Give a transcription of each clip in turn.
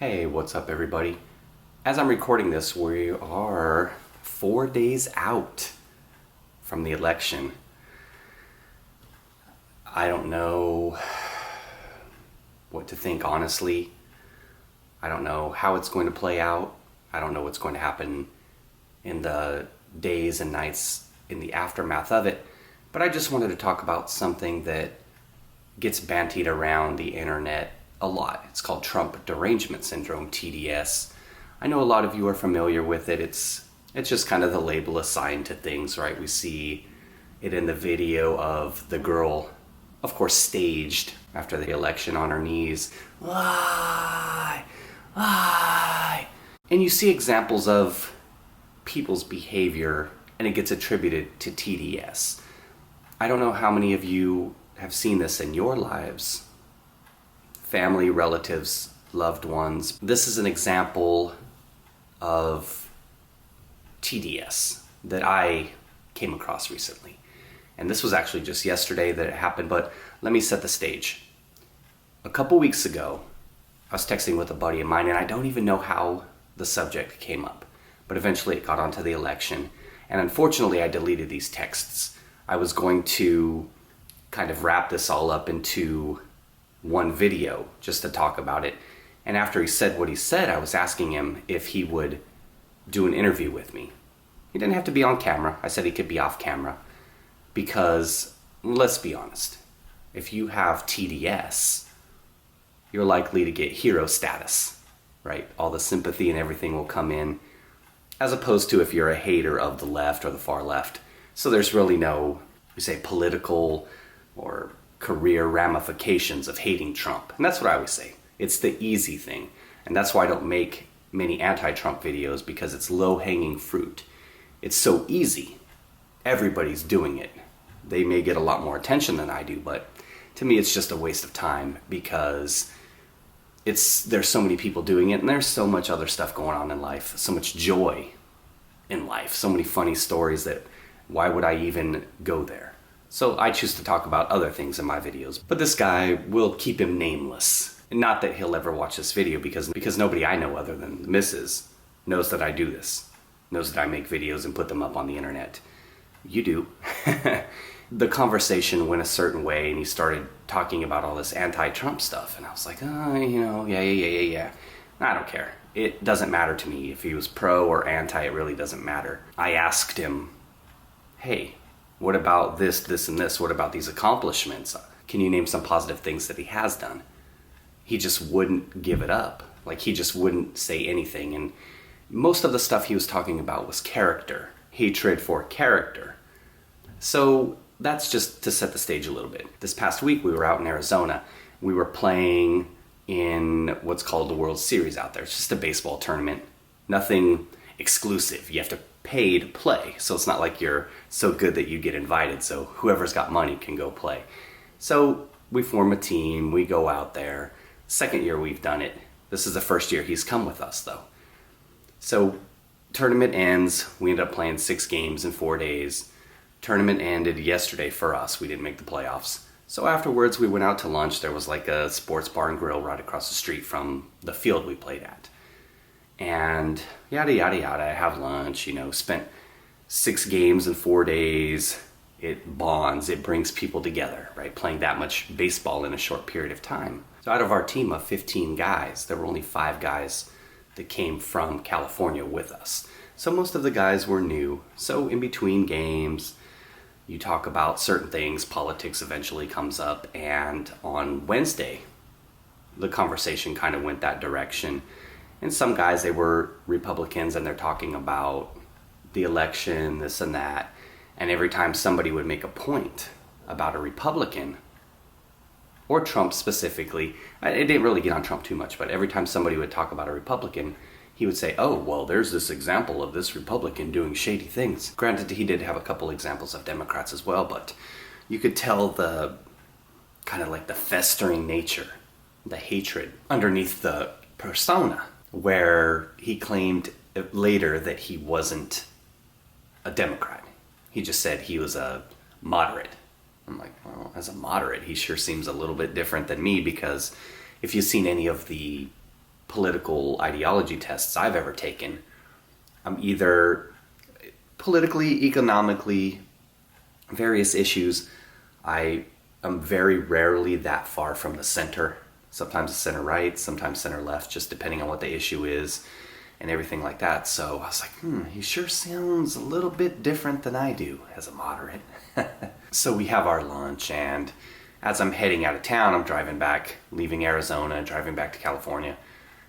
Hey, what's up, everybody? As I'm recording this, we are 4 days out from the election. I don't know what to think, honestly. I don't know how it's going to play out. I don't know what's going to happen in the days and nights in the aftermath of it. But I just wanted to talk about something that gets bantied around the internet a lot. It's called Trump Derangement Syndrome, TDS. I know a lot of you are familiar with it. It's just kind of the label assigned to things, right? We see it in the video of the girl, of course, staged after the election on her knees. Lie! Lie! And you see examples of people's behavior, and it gets attributed to TDS. I don't know how many of you have seen this in your lives. Family, relatives, loved ones. This is an example of TDS that I came across recently. And this was actually just yesterday that it happened, but let me set the stage. A couple weeks ago, I was texting with a buddy of mine, and I don't even know how the subject came up, but eventually it got onto the election. And unfortunately, I deleted these texts. I was going to kind of wrap this all up into one video just to talk about it. And after he said what he said, I was asking him if he would do an interview with me. He didn't have to be on camera. I said he could be off camera because, let's be honest, if you have TDS, you're likely to get hero status, right? All the sympathy and everything will come in, as opposed to if you're a hater of the left or the far left. So there's really no, we say, political or career ramifications of hating Trump. And that's what I always say. It's the easy thing. And that's why I don't make many anti-Trump videos, because it's low-hanging fruit. It's so easy. Everybody's doing it. They may get a lot more attention than I do, but to me it's just a waste of time, because there's so many people doing it, and there's so much other stuff going on in life, so much joy in life, so many funny stories that why would I even go there? So I choose to talk about other things in my videos. But this guy, will keep him nameless. And not that he'll ever watch this video, because nobody I know other than the missus knows that I do this. Knows that I make videos and put them up on the internet. You do. The conversation went a certain way, and he started talking about all this anti-Trump stuff. And I was like, yeah. I don't care. It doesn't matter to me if he was pro or anti. It really doesn't matter. I asked him, hey, what about this, and this? What about these accomplishments? Can you name some positive things that he has done? He just wouldn't give it up. Like, he just wouldn't say anything. And most of the stuff he was talking about was character. Hatred for character. So that's just to set the stage a little bit. This past week, we were out in Arizona. We were playing in what's called the World Series out there. It's just a baseball tournament. Nothing exclusive. You have to pay to play. So it's not like you're so good that you get invited. So whoever's got money can go play. So we form a team. We go out there. Second year we've done it. This is the first year he's come with us, though. So tournament ends. We ended up playing 6 games in 4 days. Tournament ended yesterday for us. We didn't make the playoffs. So afterwards we went out to lunch. There was like a sports bar and grill right across the street from the field we played at. And yada, yada, yada. I have lunch, spent 6 games in 4 days. It bonds, it brings people together, right? Playing that much baseball in a short period of time. So out of our team of 15 guys, there were only 5 guys that came from California with us. So most of the guys were new. So in between games, you talk about certain things, politics eventually comes up, and on Wednesday, the conversation kind of went that direction. And some guys, they were Republicans, and they're talking about the election, this and that. And every time somebody would make a point about a Republican, or Trump specifically, it didn't really get on Trump too much, but every time somebody would talk about a Republican, he would say, oh, well, there's this example of this Republican doing shady things. Granted, he did have a couple examples of Democrats as well, but you could tell the kind of like the festering nature, the hatred underneath the persona, where he claimed later that he wasn't a Democrat. He just said he was a moderate. I'm like, well, as a moderate, he sure seems a little bit different than me, because if you've seen any of the political ideology tests I've ever taken, I'm either politically, economically, various issues, I am very rarely that far from the center. Sometimes center right, sometimes center left, just depending on what the issue is and everything like that. So I was like, he sure sounds a little bit different than I do as a moderate. So we have our lunch, and as I'm heading out of town, I'm driving back, leaving Arizona, driving back to California.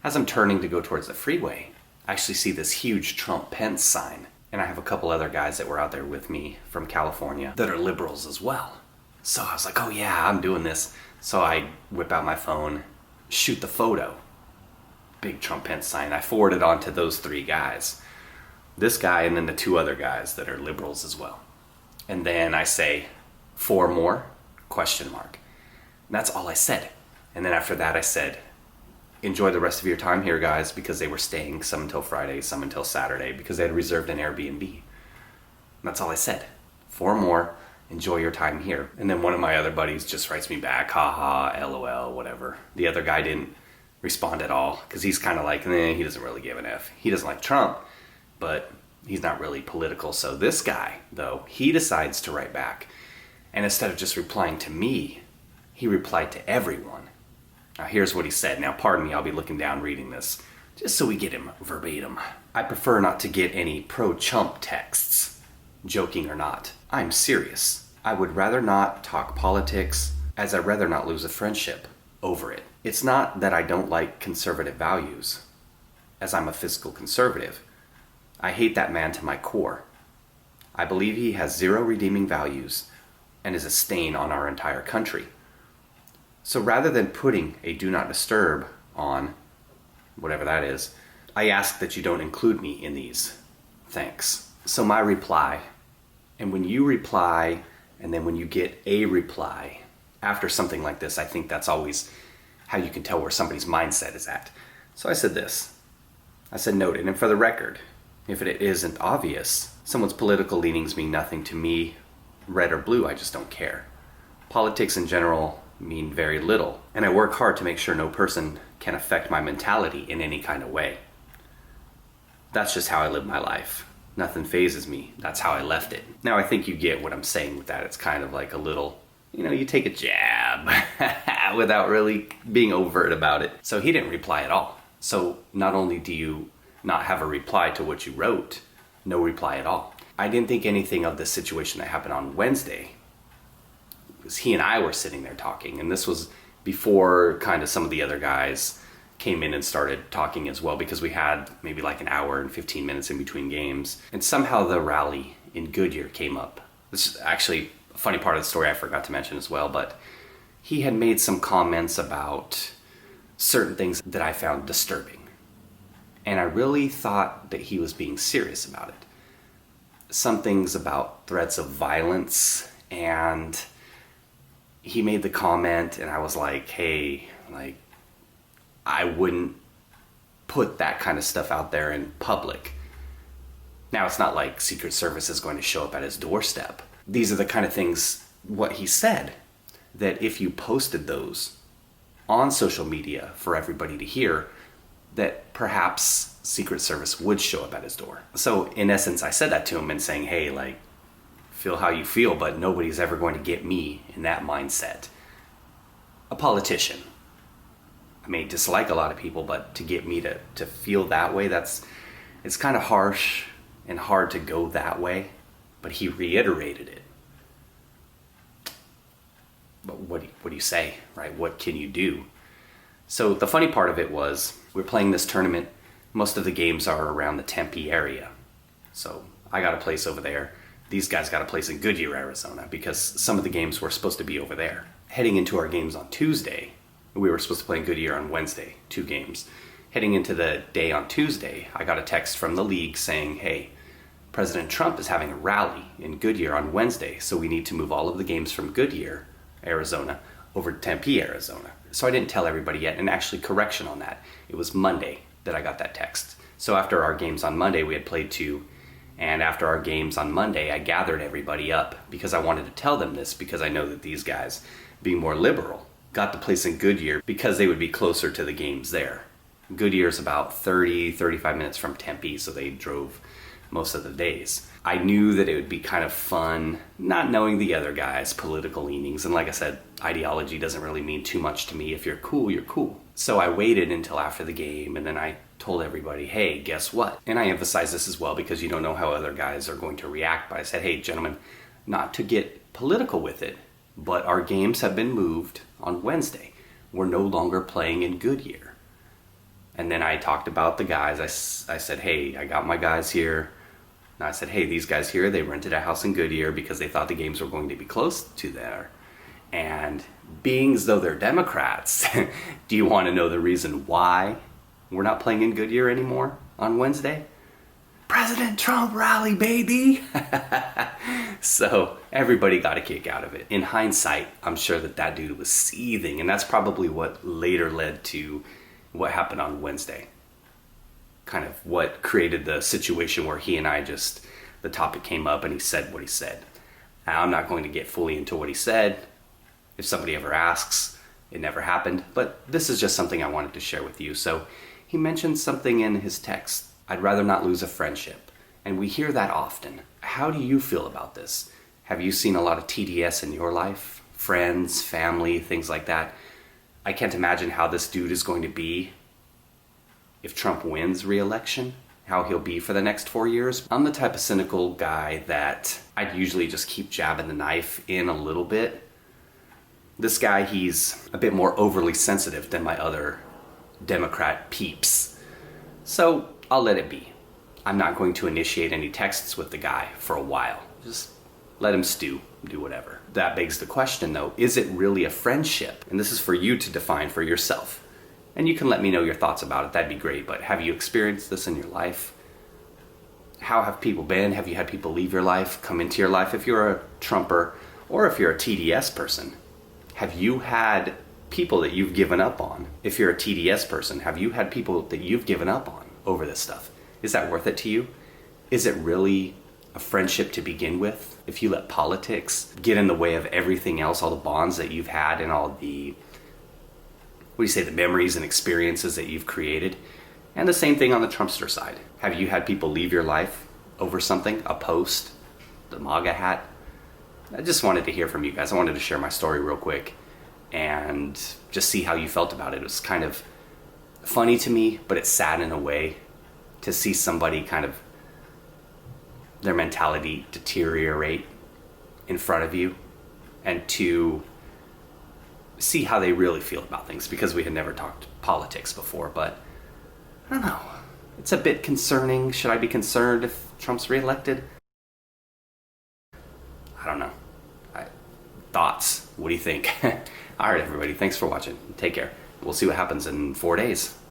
As I'm turning to go towards the freeway, I actually see this huge Trump-Pence sign. And I have a couple other guys that were out there with me from California that are liberals as well. So I was like, oh yeah, I'm doing this. So I whip out my phone, shoot the photo. Big Trump-Pence sign. I forward it on to those 3 guys. This guy and then the 2 other guys that are liberals as well. And then I say, 4 more? ? And that's all I said. And then after that I said, enjoy the rest of your time here, guys, because they were staying some until Friday, some until Saturday, because they had reserved an Airbnb. And that's all I said. 4 more, enjoy your time here. And then one of my other buddies just writes me back, haha, LOL, whatever. The other guy didn't respond at all, because he's kind of like, he doesn't really give an F. He doesn't like Trump, but he's not really political. So this guy, though, he decides to write back. And instead of just replying to me, he replied to everyone. Now here's what he said. Now pardon me, I'll be looking down reading this, just so we get him verbatim. I prefer not to get any pro-chump texts, joking or not. I'm serious. I would rather not talk politics, as I'd rather not lose a friendship over it. It's not that I don't like conservative values, as I'm a fiscal conservative. I hate that man to my core. I believe he has 0 redeeming values and is a stain on our entire country. So rather than putting a do not disturb on, whatever that is, I ask that you don't include me in these. Thanks. So my reply, and when you reply, and then when you get a reply after something like this, I think that's always how you can tell where somebody's mindset is at. So I said this. I said, noted, and for the record, if it isn't obvious, someone's political leanings mean nothing to me, red or blue, I just don't care. Politics in general mean very little, and I work hard to make sure no person can affect my mentality in any kind of way. That's just how I live my life. Nothing phases me. That's how I left it. Now I think you get what I'm saying with that. It's kind of like a little, you take a jab without really being overt about it. So he didn't reply at all. So not only do you not have a reply to what you wrote, no reply at all. I didn't think anything of the situation that happened on Wednesday, because he and I were sitting there talking, and this was before kind of some of the other guys came in and started talking as well, because we had maybe like an hour and 15 minutes in between games, and somehow the rally in Goodyear came up. This is actually a funny part of the story I forgot to mention as well, but he had made some comments about certain things that I found disturbing, and I really thought that he was being serious about it. Some things about threats of violence, and he made the comment, and I was like, hey, I wouldn't put that kind of stuff out there in public. Now, it's not like Secret Service is going to show up at his doorstep. These are the kind of things, what he said, that if you posted those on social media for everybody to hear, that perhaps Secret Service would show up at his door. So in essence, I said that to him and saying, hey, feel how you feel, but nobody's ever going to get me in that mindset. A politician. I may dislike a lot of people, but to get me to feel that way, it's kind of harsh and hard to go that way. But he reiterated it. But what do you say, right? What can you do? So the funny part of it was, we're playing this tournament. Most of the games are around the Tempe area. So I got a place over there. These guys got a place in Goodyear, Arizona, because some of the games were supposed to be over there. Heading into our games on Tuesday, we were supposed to play in Goodyear on Wednesday, 2 games. Heading into the day on Tuesday, I got a text from the league saying, hey, President Trump is having a rally in Goodyear on Wednesday, so we need to move all of the games from Goodyear, Arizona, over to Tempe, Arizona. So I didn't tell everybody yet, and actually correction on that. It was Monday that I got that text. So after our games on Monday, we had played 2, and after our games on Monday, I gathered everybody up because I wanted to tell them this, because I know that these guys, being more liberal, got the place in Goodyear because they would be closer to the games there. Goodyear's about 35 minutes from Tempe, so they drove most of the days. I knew that it would be kind of fun, not knowing the other guys' political leanings. And like I said, ideology doesn't really mean too much to me. If you're cool, you're cool. So I waited until after the game, and then I told everybody, hey, guess what? And I emphasize this as well because you don't know how other guys are going to react. But I said, hey, gentlemen, not to get political with it, but our games have been moved on Wednesday. We're no longer playing in Goodyear. And then I talked about the guys. I said, hey, I got my guys here. And I said, hey, these guys here, they rented a house in Goodyear because they thought the games were going to be close to there. And being as though they're Democrats, do you want to know the reason why we're not playing in Goodyear anymore on Wednesday? President Trump rally, baby! So everybody got a kick out of it. In hindsight, I'm sure that dude was seething, and that's probably what later led to what happened on Wednesday. Kind of what created the situation where he and I the topic came up and he said what he said. Now, I'm not going to get fully into what he said. If somebody ever asks, it never happened, but this is just something I wanted to share with you. So he mentioned something in his text. I'd rather not lose a friendship. And we hear that often. How do you feel about this? Have you seen a lot of TDS in your life? Friends, family, things like that? I can't imagine how this dude is going to be if Trump wins re-election, how he'll be for the next 4 years. I'm the type of cynical guy that I'd usually just keep jabbing the knife in a little bit. This guy, he's a bit more overly sensitive than my other Democrat peeps. So I'll let it be. I'm not going to initiate any texts with the guy for a while. Just let him stew, do whatever. That begs the question though, is it really a friendship? And this is for you to define for yourself. And you can let me know your thoughts about it, that'd be great. But have you experienced this in your life? How have people been? Have you had people leave your life, come into your life? If you're a Trumper, or if you're a TDS person, have you had people that you've given up on? If you're a TDS person, have you had people that you've given up on over this stuff? Is that worth it to you? Is it really a friendship to begin with? If you let politics get in the way of everything else, all the bonds that you've had and all the the memories and experiences that you've created. And the same thing on the Trumpster side. Have you had people leave your life over something? A post? The MAGA hat? I just wanted to hear from you guys. I wanted to share my story real quick and just see how you felt about it. It was kind of funny to me, but it's sad in a way to see somebody kind of their mentality deteriorate in front of you and to see how they really feel about things, because we had never talked politics before. But I don't know, it's a bit concerning. Should I be concerned if Trump's reelected? I don't know. Thoughts? What do you think? All right, everybody, thanks for watching. Take care. We'll see what happens in 4 days.